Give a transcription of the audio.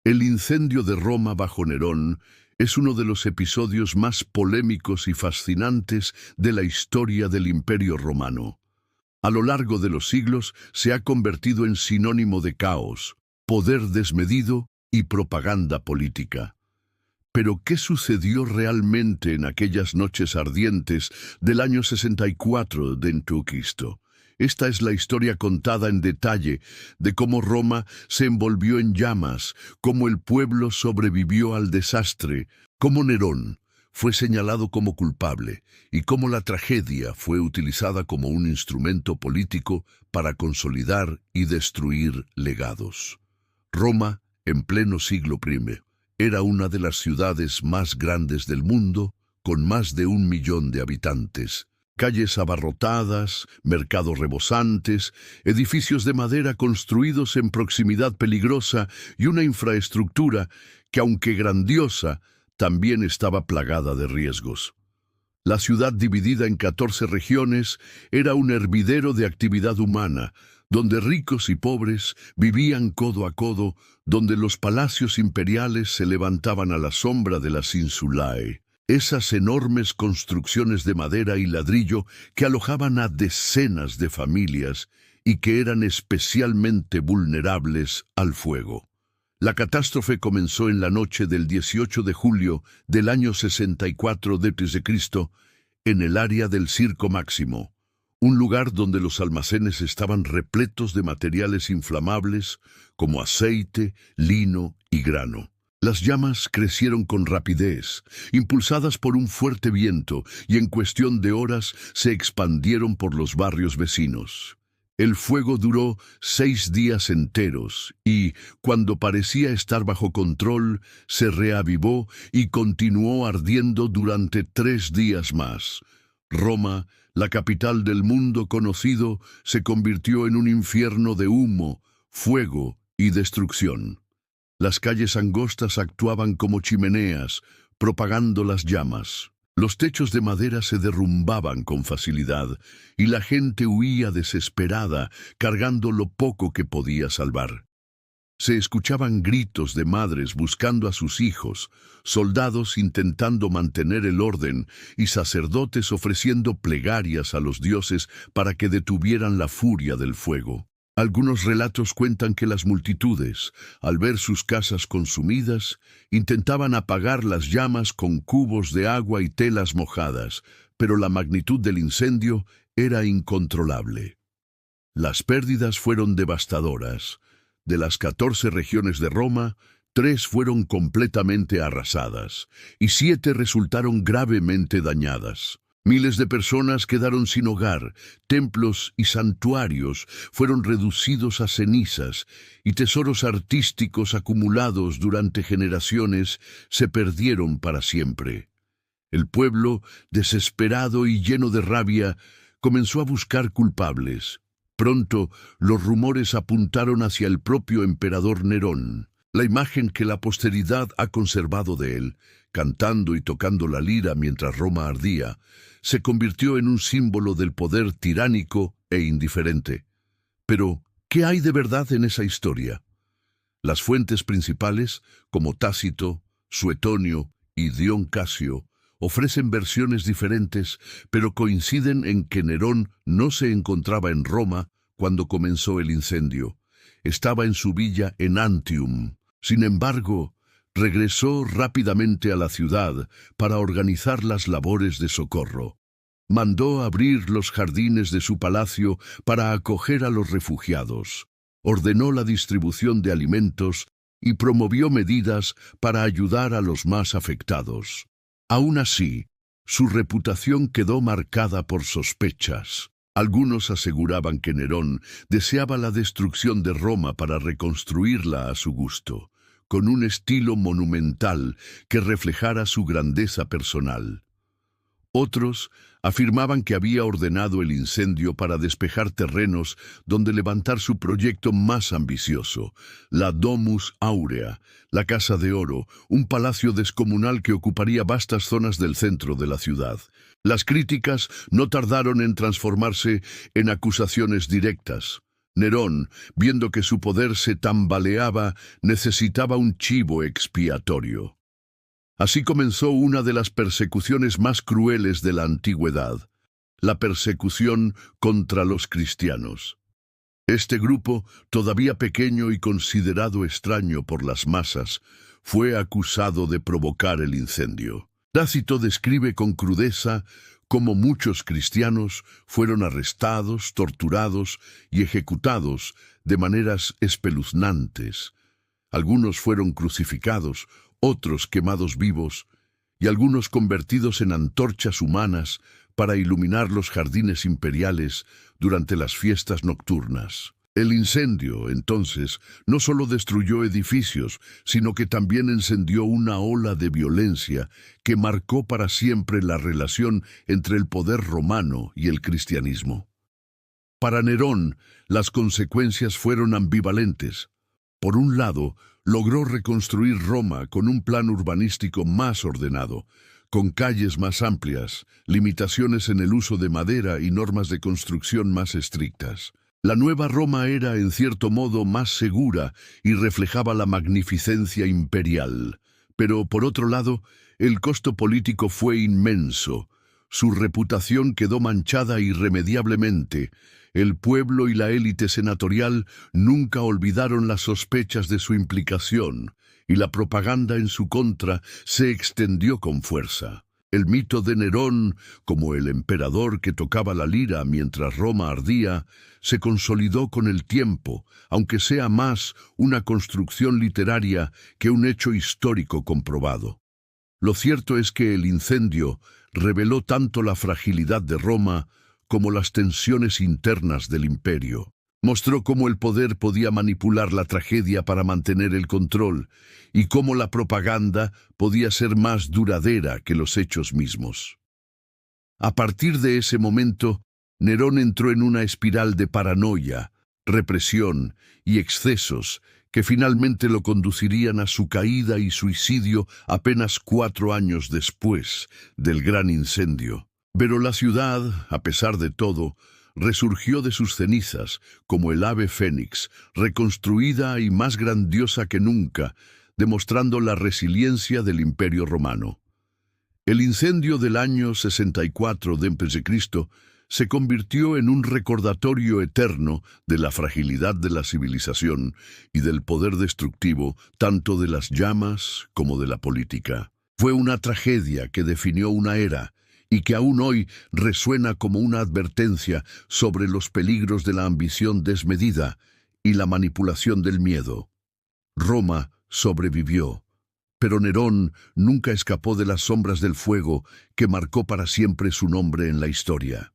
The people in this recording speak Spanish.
El incendio de Roma bajo Nerón es uno de los episodios más polémicos y fascinantes de la historia del Imperio Romano. A lo largo de los siglos se ha convertido en sinónimo de caos, poder desmedido y propaganda política. Pero, ¿qué sucedió realmente en aquellas noches ardientes del año 64 de Cristo? Esta es la historia contada en detalle de cómo Roma se envolvió en llamas, cómo el pueblo sobrevivió al desastre, cómo Nerón fue señalado como culpable y cómo la tragedia fue utilizada como un instrumento político para consolidar y destruir legados. Roma, en pleno siglo I, era una de las ciudades más grandes del mundo, con más de 1 millón de habitantes. Calles abarrotadas, mercados rebosantes, edificios de madera construidos en proximidad peligrosa y una infraestructura que, aunque grandiosa, también estaba plagada de riesgos. La ciudad, dividida en 14 regiones, era un hervidero de actividad humana, donde ricos y pobres vivían codo a codo, donde los palacios imperiales se levantaban a la sombra de las insulae. Esas enormes construcciones de madera y ladrillo que alojaban a decenas de familias y que eran especialmente vulnerables al fuego. La catástrofe comenzó en la noche del 18 de julio del año 64 d.C. en el área del Circo Máximo, un lugar donde los almacenes estaban repletos de materiales inflamables como aceite, lino y grano. Las llamas crecieron con rapidez, impulsadas por un fuerte viento, y en cuestión de horas se expandieron por los barrios vecinos. El fuego duró 6 días enteros y, cuando parecía estar bajo control, se reavivó y continuó ardiendo durante 3 días más. Roma, la capital del mundo conocido, se convirtió en un infierno de humo, fuego y destrucción. Las calles angostas actuaban como chimeneas, propagando las llamas. Los techos de madera se derrumbaban con facilidad y la gente huía desesperada, cargando lo poco que podía salvar. Se escuchaban gritos de madres buscando a sus hijos, soldados intentando mantener el orden y sacerdotes ofreciendo plegarias a los dioses para que detuvieran la furia del fuego. Algunos relatos cuentan que las multitudes, al ver sus casas consumidas, intentaban apagar las llamas con cubos de agua y telas mojadas, pero la magnitud del incendio era incontrolable. Las pérdidas fueron devastadoras. De las 14 regiones de Roma, 3 fueron completamente arrasadas y 7 resultaron gravemente dañadas. Miles de personas quedaron sin hogar, templos y santuarios fueron reducidos a cenizas y tesoros artísticos acumulados durante generaciones se perdieron para siempre. El pueblo, desesperado y lleno de rabia, comenzó a buscar culpables. Pronto, los rumores apuntaron hacia el propio emperador Nerón. La imagen que la posteridad ha conservado de él, cantando y tocando la lira mientras Roma ardía, se convirtió en un símbolo del poder tiránico e indiferente. Pero, ¿qué hay de verdad en esa historia? Las fuentes principales, como Tácito, Suetonio y Dion Casio, ofrecen versiones diferentes, pero coinciden en que Nerón no se encontraba en Roma cuando comenzó el incendio. Estaba en su villa en Antium. Sin embargo, regresó rápidamente a la ciudad para organizar las labores de socorro. Mandó abrir los jardines de su palacio para acoger a los refugiados. Ordenó la distribución de alimentos y promovió medidas para ayudar a los más afectados. Aún así, su reputación quedó marcada por sospechas. Algunos aseguraban que Nerón deseaba la destrucción de Roma para reconstruirla a su gusto, con un estilo monumental que reflejara su grandeza personal. Otros afirmaban que había ordenado el incendio para despejar terrenos donde levantar su proyecto más ambicioso, la Domus Aurea, la Casa de Oro, un palacio descomunal que ocuparía vastas zonas del centro de la ciudad. Las críticas no tardaron en transformarse en acusaciones directas. Nerón, viendo que su poder se tambaleaba, necesitaba un chivo expiatorio. Así comenzó una de las persecuciones más crueles de la antigüedad, la persecución contra los cristianos. Este grupo, todavía pequeño y considerado extraño por las masas, fue acusado de provocar el incendio. Tácito describe con crudeza cómo muchos cristianos fueron arrestados, torturados y ejecutados de maneras espeluznantes. Algunos fueron crucificados, otros quemados vivos, y algunos convertidos en antorchas humanas para iluminar los jardines imperiales durante las fiestas nocturnas. El incendio, entonces, no solo destruyó edificios, sino que también encendió una ola de violencia que marcó para siempre la relación entre el poder romano y el cristianismo. Para Nerón, las consecuencias fueron ambivalentes. Por un lado, logró reconstruir Roma con un plan urbanístico más ordenado, con calles más amplias, limitaciones en el uso de madera y normas de construcción más estrictas. La nueva Roma era, en cierto modo, más segura y reflejaba la magnificencia imperial. Pero, por otro lado, el costo político fue inmenso. Su reputación quedó manchada irremediablemente. El pueblo y la élite senatorial nunca olvidaron las sospechas de su implicación, y la propaganda en su contra se extendió con fuerza. El mito de Nerón, como el emperador que tocaba la lira mientras Roma ardía, se consolidó con el tiempo, aunque sea más una construcción literaria que un hecho histórico comprobado. Lo cierto es que el incendio reveló tanto la fragilidad de Roma como las tensiones internas del imperio. Mostró cómo el poder podía manipular la tragedia para mantener el control y cómo la propaganda podía ser más duradera que los hechos mismos. A partir de ese momento, Nerón entró en una espiral de paranoia, represión y excesos que finalmente lo conducirían a su caída y suicidio apenas 4 años después del gran incendio. Pero la ciudad, a pesar de todo, resurgió de sus cenizas como el ave fénix, reconstruida y más grandiosa que nunca, demostrando la resiliencia del Imperio Romano. El incendio del año 64 d.C. se convirtió en un recordatorio eterno de la fragilidad de la civilización y del poder destructivo tanto de las llamas como de la política. Fue una tragedia que definió una era, y que aún hoy resuena como una advertencia sobre los peligros de la ambición desmedida y la manipulación del miedo. Roma sobrevivió, pero Nerón nunca escapó de las sombras del fuego que marcó para siempre su nombre en la historia.